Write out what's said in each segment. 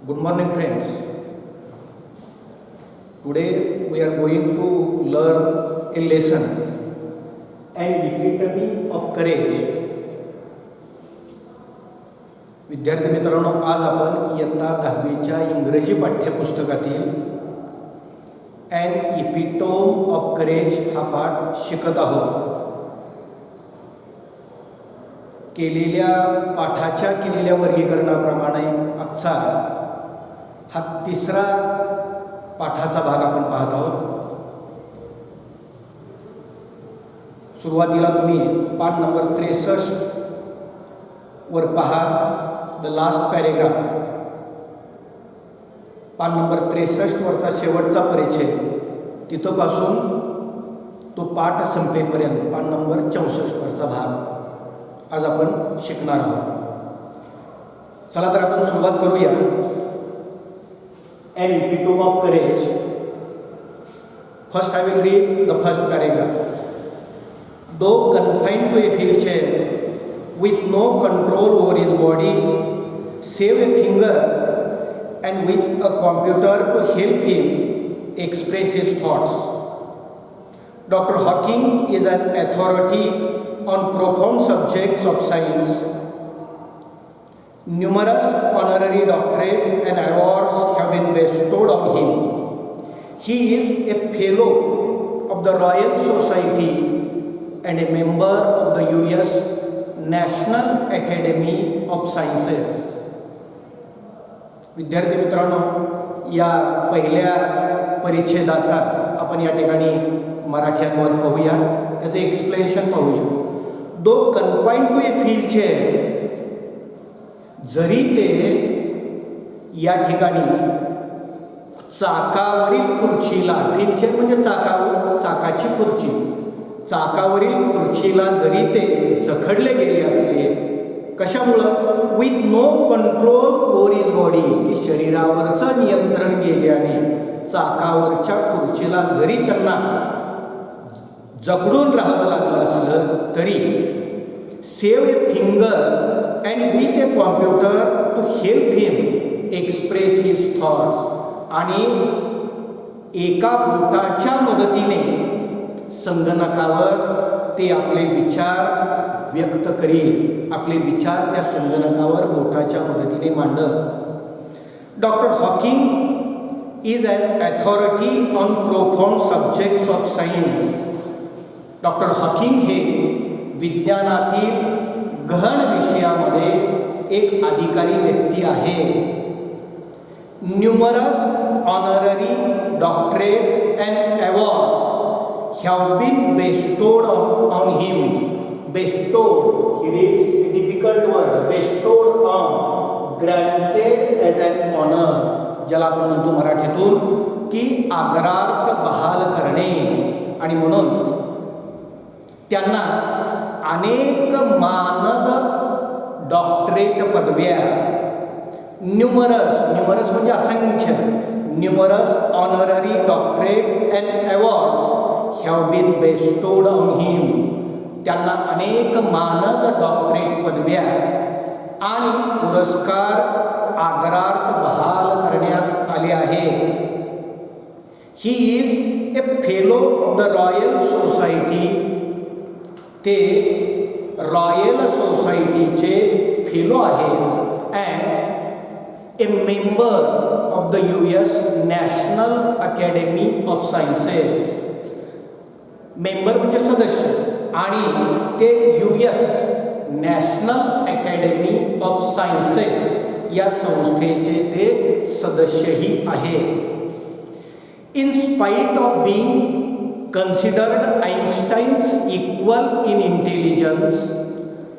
Good morning, friends. Today we are going to learn a lesson, an epitome of courage. विद्यार्थी मित्रांनो, आज आपण इयत्ता 10वीच्या इंग्रजी पाठ्यपुस्तकातील एन इपिटोम ऑफ करेज हा पाठ शिकत आहोत. केलेल्या वर्गीकरणाप्रमाणे आजचा हा तिसरा पाठाचा भाग आपण पाहत आहोत. सुरुवातीला तुम्ही पान नंबर 63 वर पहा, द लास्ट पॅरेग्राफ. पान नंबर 63 वरचा शेवटचा परिच्छेद, तिथपासून तो पाठ संपेपर्यंत पान नंबर 64 वरचा भाग आज आपण शिकणार आहोत. चला तर आपण सुरुवात करूया. An epitome of courage. First I will read the first paragraph. Though confined to a wheelchair with no control over his body save a finger and with a computer to help him express his thoughts, Dr. Hawking is an authority on profound subjects of science. Numerous honorary doctorates and awards have been bestowed on him. He is a fellow of the Royal Society and a member of the US National Academy of Sciences. विद्यार्थी मित्रांनो, या पहिल्या परिच्छेदाचा आपण या ठिकाणी मराठी अनुवाद पाहूया, त्याचे एक्सप्लेनेशन पाहूया. दो कन्फाइंड टू ए व्हीलचेअर, जरी ते या ठिकाणी चाकावरील खुर्चीला, व्हीलचेअर म्हणजे चाकाची खुर्ची, चाकावरील खुर्चीला जरी ते जखडले गेले असले, कशामुळं? With no control over his body, की शरीरावरचं नियंत्रण गेल्याने चाकावरच्या खुर्चीला जरी त्यांना जखडून राहावं लागलं असलं तरी save a finger and with a computer to help him express his thoughts, आणि एका बोटाच्या मदतीने संगणकावर ते आपले विचार व्यक्त करेल, आपले विचार त्या संगणकावर बोटाच्या मदतीने मांडत. Doctor Hawking is an authority on profound subjects of science. Doctor Hawking हे विज्ञानातील गहन विषयामध्ये एक अधिकारी व्यक्ती आहे. Numerous honorary doctorates and awards have been bestowed on him. Bestowed, here is difficult word. Bestowed on, granted as an honour, ज्याला आपण म्हणतो मराठीतून की आदरार्थ बहाल करणे. आणि म्हणून त्यांना अनेक मानद डॉक्टरेट पदव्या, न्यूमरस म्हणजे असंख्य, numerous honorary doctorates and awards have been bestowed on him. त्यांना अनेक मानद डॉक्टरेट पदव्या आणि पुरस्कार आदरार्थ बहाल करण्यात आले आहेत. He is a fellow of the royal society. ते रॉयल सोसायटीचे फेलो आहेत. And A member of the US national academy of sciences. Member म्हणजे सदस्य, आणि ते US national academy of sciences या संस्थेचे ते सदस्यही आहेत. In spite of being considered Einstein's equal in intelligence,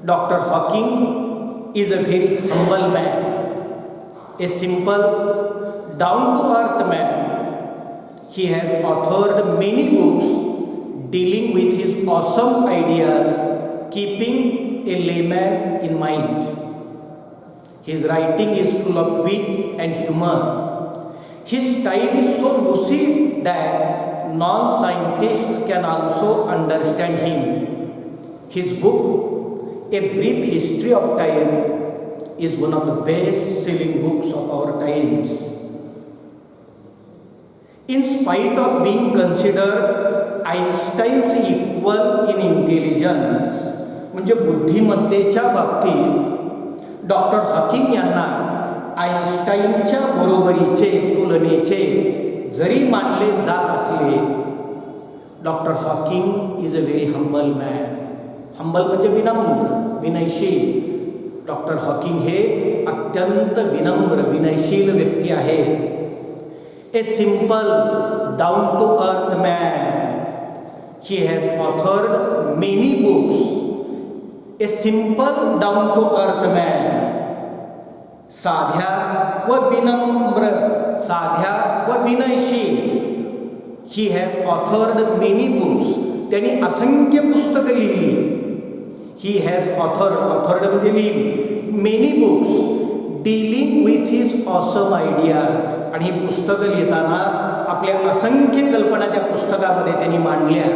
Dr. Hawking is a very humble man, a simple, down-to-earth man. He has authored many books dealing with his awesome ideas, keeping a layman in mind. His writing is full of wit and humor. His style is so lucid that non-scientists can also understand him. His book, A Brief History of Time, is one of the best-selling books of our times. In spite of being considered Einstein's equal in intelligence, म्हणजे बुद्धिमत्तेच्या बाबतीत doctor Hawking यांना आइन्स्टाईनच्या बरोबरीचे तुलनेचे जरी मानले जात असले, doctor Hawking is a very humble man. Humble म्हणजे विनम्र, विनयशील. डॉक्टर हॉकिंग हे अत्यंत विनम्र, विनयशील व्यक्ती आहे. A simple, down to earth man. He has authored many books. A simple, down to earth man. साध्या व विनम्र, साध्या व विनयशील. He has authored many books. त्यांनी असंख्य पुस्तकं लिहिली. ही हॅज ऑथर्ड म्हणजे लिहिली, many books dealing with his awesome ideas. आणि ही पुस्तकं लिहिताना आपल्या असंख्य कल्पना त्या पुस्तकामध्ये त्यांनी मांडल्या.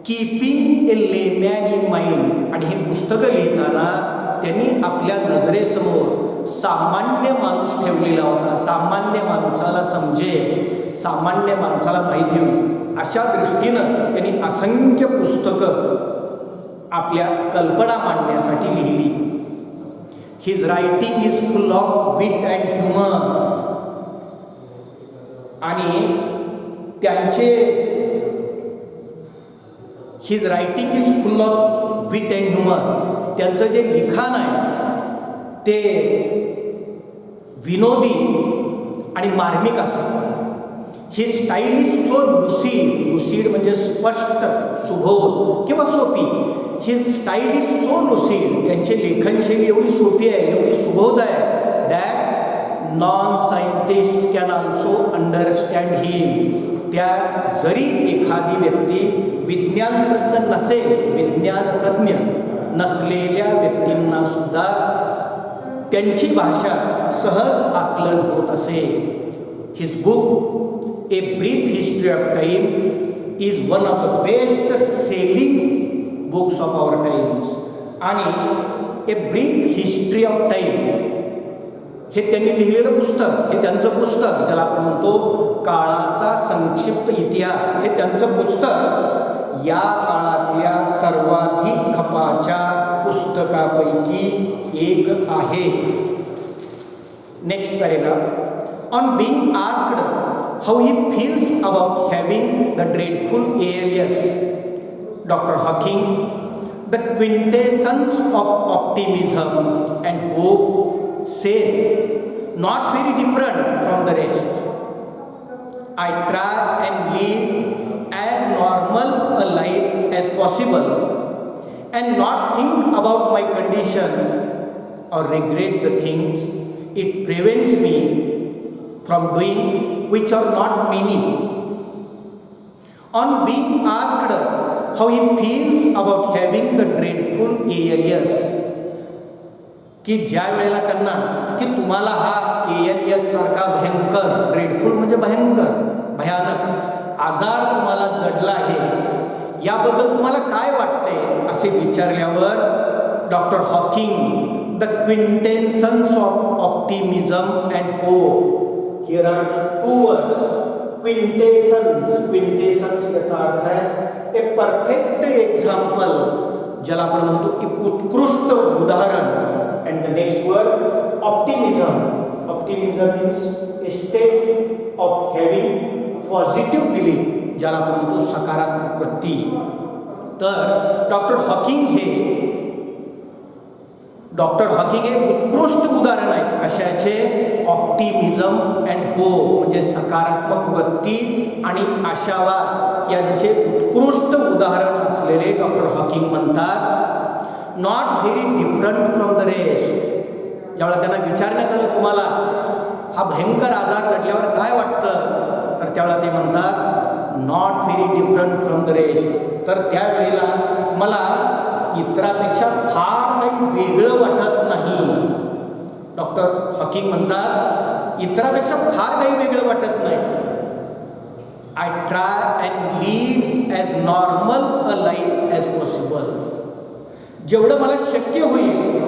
Keeping A layman in mind. आणि ही पुस्तकं लिहिताना त्यांनी आपल्या नजरेसमोर सामान्य माणूस ठेवलेला होता. सामान्य माणसाला समजेल, सामान्य माणसाला माहिती होईल अशा दृष्टीनं त्यांनी असंख्य पुस्तकं आपल्या कल्पना मांडण्यासाठी लिहिली. His writing is full of wit and humour. आणि त्यांचे his writing is full of wit and humour. त्यांचं जे लिखाण आहे ते विनोदी आणि मार्मिक असतं. His style is so lucid. Lucid म्हणजे स्पष्ट, सुबोध किंवा सोपी. His style is so lucid. त्यांची लेखनशैली एवढी सोपी आहे, एवढी सुबोध आहे, that non scientist can also understand him. त्या जरी एखादी व्यक्ती विज्ञानतज्ञ नसेल, विज्ञानतज्ञ नसलेल्या व्यक्तींना सुद्धा त्यांची भाषा सहज आकलन होत असे. His book a brief history of time is one of the best selling books of our times. आणि a brief history of time हे त्यांनी लिहिलेलं पुस्तक, हे त्यांचं पुस्तक ज्याला आपण म्हणतो काळाचा संक्षिप्त इतिहास, हे त्यांचं पुस्तक या काळातल्या सर्वाधिक खपाच्या पुस्तकापैकी एक आहे. Next paragraph. On being asked how he feels about having the dreadful ALS, Dr. Hawking, the quintessence of optimism and hope, said, not very different from the rest. I try and live as normal a life as possible and not think about my condition or regret the things it prevents me from doing, which are not many. On being asked how he feels about having the dreadful ALS, की ज्या वेळेला त्यांना की तुम्हाला हा ALS सारखा भयंकर, dreadful म्हणजे भयंकर, भयानक आजार तुम्हाला जडला आहे, याबद्दल तुम्हाला काय वाटते असे विचारल्यावर doctor Hawking the quintessence of optimism and hope, here are two words, quintessence. Quintessence याचा अर्थ आहे एक परफेक्ट एक्झाम्पल, ज्याला आपण म्हणतो एक उत्कृष्ट उदाहरण. And the next word optimism. Optimism means A state of having positive belief, ज्याला आपण म्हणतो सकारात्मक वृत्ती. तर डॉक्टर हॉकिंग हे उत्कृष्ट उदाहरण आहे कशाचे, ऑप्टिमिझम अँड होप म्हणजे सकारात्मक वृत्ती आणि आशावाद यांचे उत्कृष्ट उदाहरण असलेले डॉक्टर हॉकिंग म्हणतात not very different from the rest. ज्यावेळेला त्यांना विचारण्यात आलं तुम्हाला हा भयंकर आजार जडल्यावर काय वाटतं, तर त्यावेळेला ते म्हणतात not very different from the rest. तर त्यावेळेला मला इतरांपेक्षा फार काही वेगळं वाटत नाही. डॉक्टर हॉकिंग म्हणतात इतरांपेक्षा फार काही वेगळं वाटत नाही. I try and lead as normal a life as possible. जेवढं मला शक्य होईल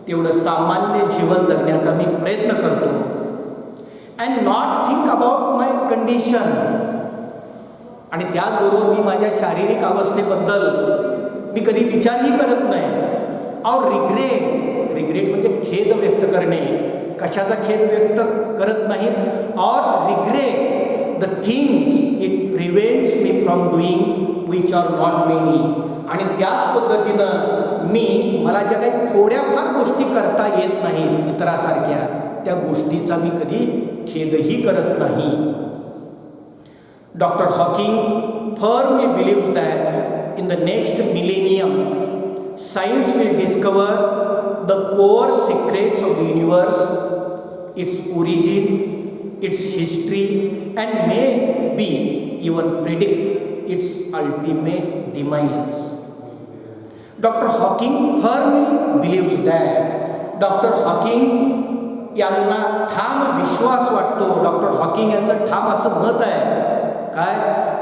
तेवढं सामान्य जीवन जगण्याचा मी प्रयत्न करतो. And not think about my condition. आणि त्याचबरोबर मी माझ्या शारीरिक अवस्थेबद्दल मी कधी विचारही करत नाही. और रिग्रेट, रिग्रेट म्हणजे खेद व्यक्त करणे. कशाचा खेद व्यक्त करत नाही. और regret the things it prevents me from doing which are not many. आणि त्याच पद्धतीनं मला ज्या काही थोड्याफार गोष्टी करता येत नाहीत इतरासारख्या, त्या गोष्टीचा मी कधी खेदही करत नाही. Doctor Hawking firmly believes that in the next millennium, science will discover the core secrets of the universe, its origin, its history, and maybe even predict its ultimate demise. Dr. Hawking firmly believes that. Doctor Hawking यांना ठाम विश्वास वाटतो. Doctor Hawking यांचं ठाम असं मत आहे काय,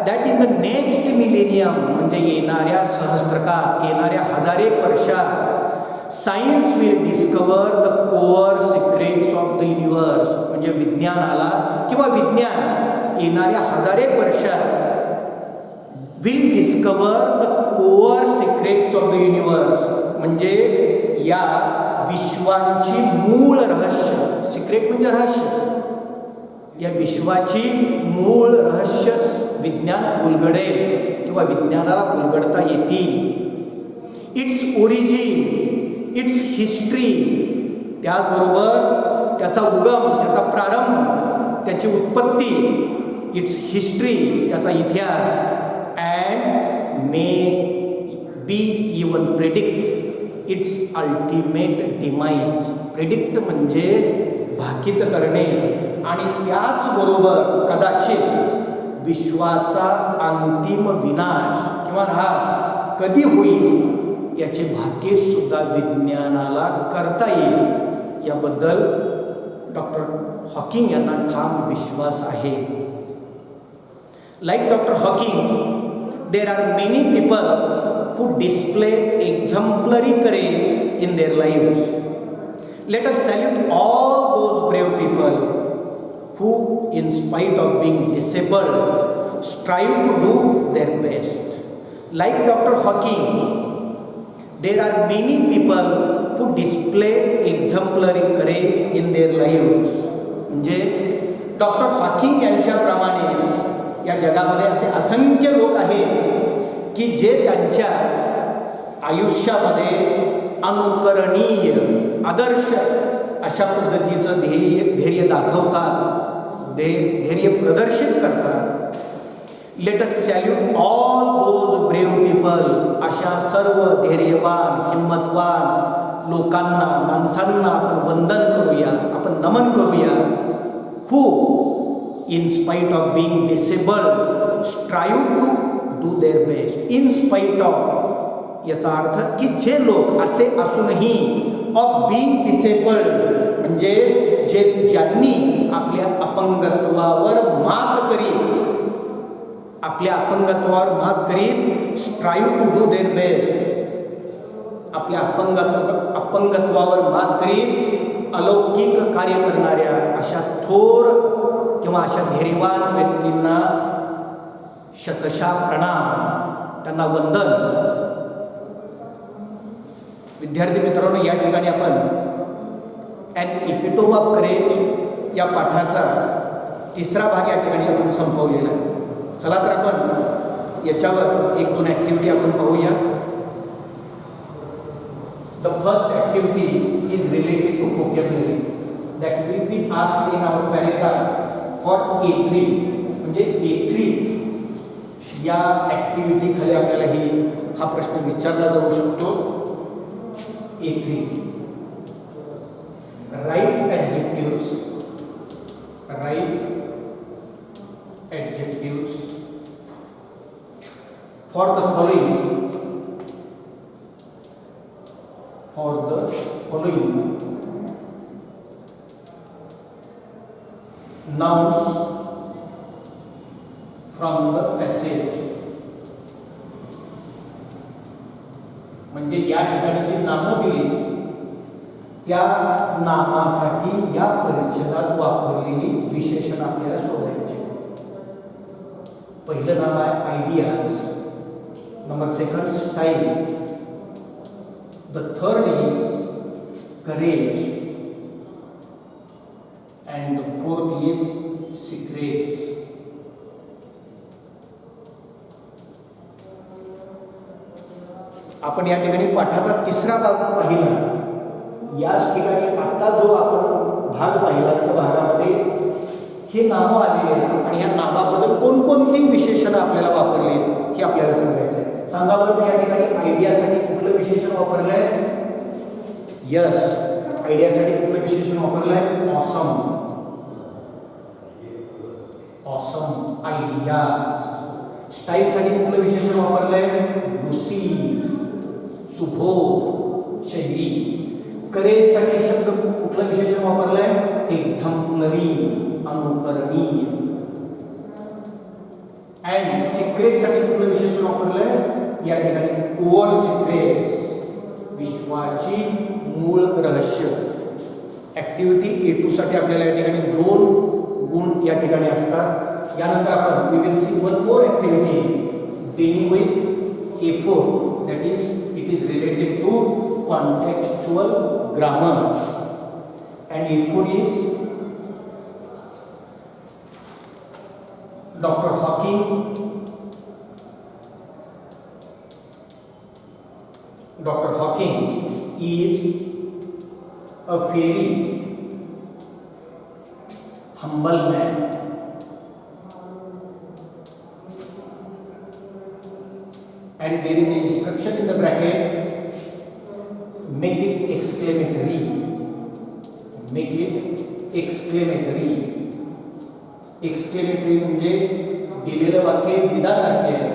that in the next millennium म्हणजे येणाऱ्या सहस्त्रकाळ, येणाऱ्या हजारेक वर्षात, science will discover the core secrets of the universe. म्हणजे विज्ञानाला किंवा विज्ञान येणाऱ्या हजारेक वर्षात will discover the core secrets of the universe. म्हणजे या विश्वाची मूळ रहस्य, सिक्रेट म्हणजे रहस्य, या विश्वाची मूळ रहस्य विज्ञान उलगडेल किंवा विज्ञानाला उलगडता येतील. इट्स ओरिजिन, इट्स हिस्ट्री, त्याचबरोबर त्याचा उगम, त्याचा प्रारंभ, त्याची उत्पत्ती, इट्स हिस्ट्री, त्याचा इतिहास, and may be even predict it's ultimate demise. Predict म्हणजे भाकीत करणे, आणि त्याचबरोबर कदाचित विश्वाचा अंतिम विनाश किंवा ऱ्हास कधी होईल याचे भाकीत सुद्धा विज्ञानाला करता येईल. याबद्दल डॉक्टर हॉकिंग यांना ठाम विश्वास आहे. Like doctor Hawking, there are many people who display exemplary courage in their lives. Let us salute all those brave people who, in spite of being disabled, strive to do their best. Like Dr. Hawking, there are many people who display exemplary courage in their lives. म्हणजे doctor Hawking यांच्याप्रमाणे या जगामध्ये असे असंख्य लोक आहेत की जे त्यांच्या आयुष्यामध्ये अनुकरणीय आदर्श अशा पद्धतीचं धैर्य दाखवतात, धैर्य प्रदर्शित करतात. Let us salute all those brave people. अशा सर्व धैर्यवान, हिम्मतवान लोकांना, माणसांना आपण वंदन करूया, आपण नमन करूया. हू in spite of being disabled strive to do their best. in spite of याचा अर्थ की जे लोक असे असूनही of being disabled म्हणजे ज्यांनी आपल्या अपंगत्वावर मात करीत, आपल्या अपंगत्वावर मात करीत strive to do their best, आपल्या अपंगत्वावर मात करीत अलौकिक कार्य करणाऱ्या अशा थोर किंवा अशा धैर्यवान व्यक्तींना शतशः प्रणाम, त्यांना वंदन. विद्यार्थी मित्रांनो, या ठिकाणी आपण ॲन इपिटोम ऑफ करेज या पाठाचा तिसरा भाग या ठिकाणी आपण संपवलेला आहे. चला तर आपण याच्यावर एक दोन ॲक्टिव्हिटी आपण पाहूया. The first activity is related to vocabulary that will be asked in our paragraph for A3. म्हणजे A3 या ॲक्टिव्हिटी खाली आपल्याला हा प्रश्न विचारला जाऊ शकतो. A3 write adjectives, write adjectives for the following, for the following nouns from the passage. म्हणजे या ठिकाणी जी नामं दिली त्या नामासाठी या परिच्छेदात वापरलेली विशेषण आपल्याला शोधायची. पहिलं नाम आहे ideas, number second style, the third is courage, and the fourth is secrets. आपण या ठिकाणी पाठाचा तिसरा भाग पाहिला. याच ठिकाणी आता जो आपण भाग पाहिला त्या भागामध्ये हे नामं आलेली आहेत आणि या नामाबद्दल कोणकोणती विशेषणं आपल्याला वापरली हे आपल्याला सांगायचं आहे. सांगा बरं, या ठिकाणी आयडियासाठी कुठलं विशेषण वापरलं आहे? यस, आयडियासाठी कुठलं विशेषण वापरलं आहे? ऑसम. Awesome ideas. स्टाईलसाठी कुठलं विशेषण वापरलं आहे? लुसीड, सुबोध, शैली. करेजसाठी शब्द कुठलं विशेषण वापरलं आहे? एक्झम्पलरी, अनुकरणीय. अँड सिक्रेटसाठी कुठलं विशेषण वापरलं आहे? या ठिकाणी कोअर सिक्रेट्स, विश्वाची मूळ रहस्य. ऍक्टिव्हिटी A2 साठी आपल्याला या ठिकाणी 2 गुण या ठिकाणी असतात. यानंतर आपण we will see one more activity dealing with A4, that is it is related to contextual grammar. And A4 is doctor Hawking. Dr. Hawking is a very humble man. And there is an instruction in the bracket, make it exclamatory. Make it exclamatory. Exclamatory म्हणजे दिलेलं वाक्य विधानार्थी आहे.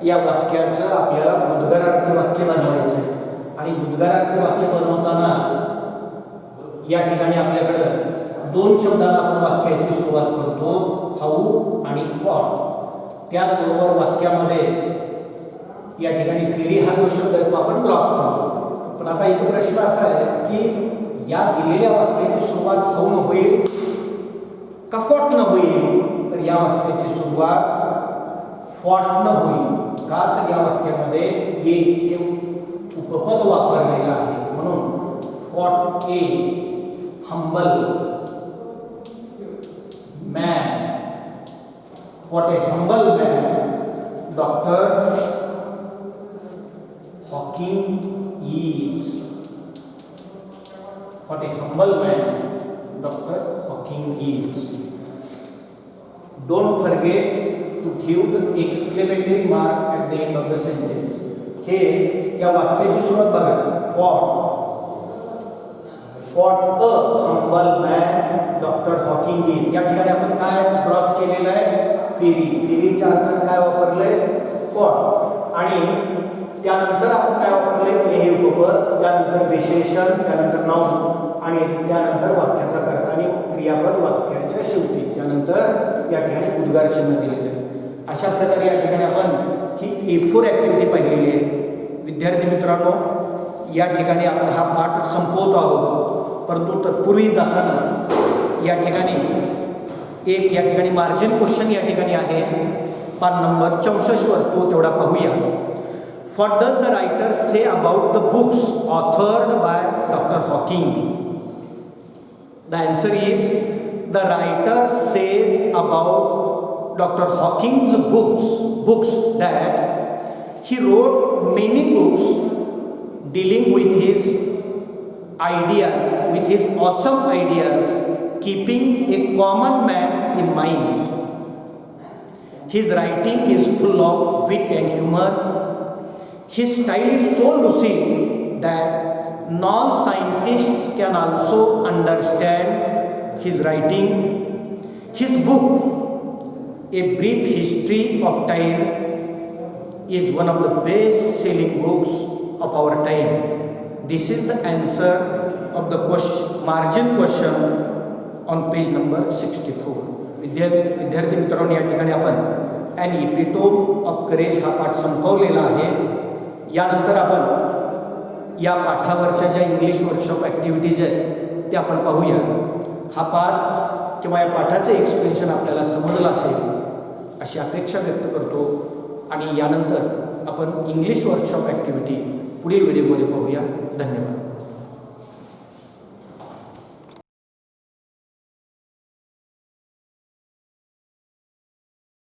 या वाक्याचं आपल्याला उद्गारार्थी वाक्य बनवायचं आहे. आणि उद्गारार्थी वाक्य बनवताना या ठिकाणी आपल्याकडे 2 शब्दांना आपण वाक्याची सुरुवात करतो, हाऊ आणि फॉर. त्याचबरोबर वाक्यामध्ये या ठिकाणी फेरी हा जो शब्द आहे तो आपण ड्रॉप करतो. पण आता इथे प्रश्न असा आहे की या दिलेल्या वाक्याची सुरुवात हाऊन होईल का फॉटनं होईल? तर या वाक्याची सुरुवात फॉटनं होईल. का तर या वाक्यामध्ये ए हे उपपद वापरलेलं आहे, म्हणून fought A humble man. Fought A humble man doctor Hawking is. Fought A humble man doctor Hawking is. Don't forget to give the exclamatory mark at the end of the sentence. हे या वाक्याची सुरुवात बघा. Fought a humble man doctor Hawking is. या ठिकाणी आपण काय drop केलेलं आहे? फेरी. फेरीच्या अर्थ काय वापरलंय? फॉट. आणि त्यानंतर आपण काय वापरले? हे उपपद, त्यानंतर विशेषण, त्यानंतर नाउन आणि त्यानंतर वाक्याचा कर्ता आणि क्रियापद वाक्याच्या शेवटी. त्यानंतर या ठिकाणी उद्गार चिन्ह दिलेले आहे. अशा प्रकारे या ठिकाणी आपण ही A4 ॲक्टिव्हिटी पाहिलेली आहे. विद्यार्थी मित्रांनो, या ठिकाणी आपण हा पाठ संपवतो आहोत. परंतु तत्पूर्वी जाताना या ठिकाणी एक या ठिकाणी मार्जिन क्वेश्चन या ठिकाणी आहे, पान नंबर 64 वर. तो तेवढा पाहूया. What does the writer say about the books authored by doctor Hawking? The answer is the writer says about Dr. Hawking's books that he wrote many books dealing with his ideas, with his awesome ideas, keeping a common man in mind. His writing is full of wit and humor. His style is so lucid that non-scientists can also understand his writing. His book, A Brief History of Time, is one of the best-selling books of our time. This is the answer of the margin question on page number 64. विद्यार्थी मित्रांनो, या ठिकाणी आपण an epitome of courage हा पाठ संपवलेला आहे. यानंतर आपण या पाठावरच्या ज्या इंग्लिश वर्कशॉप ॲक्टिव्हिटीज आहेत त्या आपण पाहूया. हा पाठ किंवा या पाठाचं एक्सप्लेनेशन आपल्याला समजलं असेल अशी अपेक्षा व्यक्त करतो आणि यानंतर आपण इंग्लिश वर्कशॉप ॲक्टिव्हिटी पुढील व्हिडिओमध्ये पाहूया. धन्यवाद.